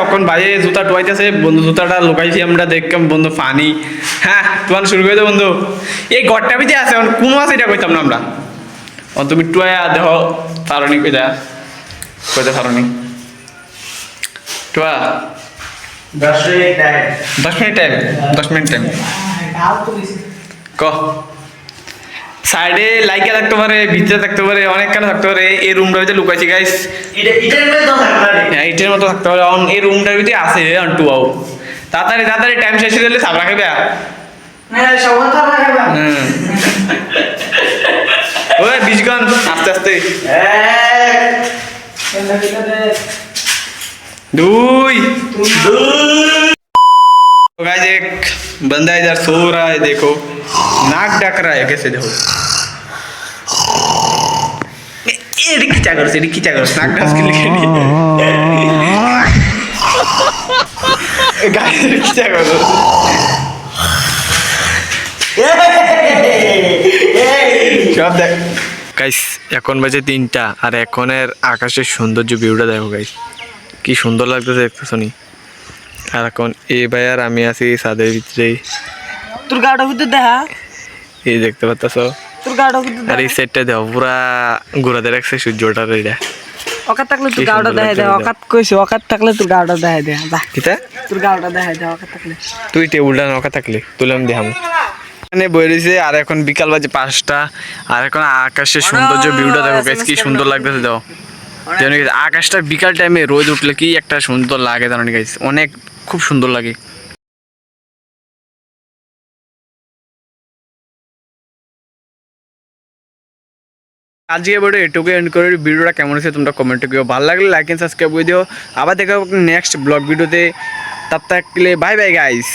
এখন ভাইয়ে জুতা টুয়াইতেছে বন্ধু, জুতাটা লুকাইছি আমরা দেখলাম বন্ধু ফানি। হ্যাঁ তোমার শুরু করে দে বন্ধু। এই ঘরটা ভিতরে আছে এখন কোন আছে এটা কইতাম না আমরা। তুমি টুয়া দেহ পারনি কইতা কইতে পারনি টুয়া 10 মিনিট টাইম 10 মিনিট টাইম ক সাইডে লাইকা থাকতে পারে, ভিতরে থাকতে পারে, অনেক কানে থাকতে পারে। এই রুমটার ভিতরে লুকাইছি গাইস, হ্যাঁ ইটের মতো থাকতে পারে। অন এই রুমটার ভিতরে আছে টু আউ। তাড়াতাড়ি তাড়াতাড়ি টাইম শেষ হয়ে গেলে সাবরা খাইবে। ওই 20 গান আস্তে আস্তে। 2 गाइस एक बंदा इधर सो रहा है, देखो नाक डक रहा है कैसे, देखो ये क्या करो नाक डस के लिए गाइस क्या करो সব দেখ গাইস। এখন বাজে 3টা আর এখনের আকাশের সৌন্দর্য ভিউটা দেখো গাইস, কি সুন্দর লাগতেছে দেখতেছো নি। আর এখন এই ভাই আর আমি আছি ছাদের ভিতরে। তোর গাড়ির ভিতরে দেখা, এই দেখতে পাচ্ছো তোর গাড়ির ভিতরে। আর এই সেটটা দেখো পুরা ঘুরাতে রাখছে সূর্যটার। এটা অকাত থাকলে তোর গাড়িটা দেখা দে, অকাত কইছে অকাত থাকলে তোর গাড়িটা দেখা দে। যা কিতা তোর গাড়িটা দেখা দে অকাত থাকলে। তুই টেবিলটা নকা থাকলে তুলাম দেখাম। এখানে বই রয়েছে আর এখন বিকাল বাজে 5টা আর এখন আকাশের সৌন্দর্য ভিউটা দেখো গাইস, কি সুন্দর লাগতেছে। দেখো জানো আকাশটা বিকাল টাইমে রোদ উঠলে কি একটা সুন্দর লাগে জানো গাইস, অনেক খুব সুন্দর লাগে। আজকে ভিডিও এটুকু এন্ড করে। ভিডিওটা কেমন হয়েছে তোমরা কমেন্টে দিও, ভালো লাগলে লাইক এন্ড সাবস্ক্রাইব করে দিও। আবার দেখা নেক্সট ব্লগ ভিডিওতে, তব তক के लिए बाय बाय गाइस।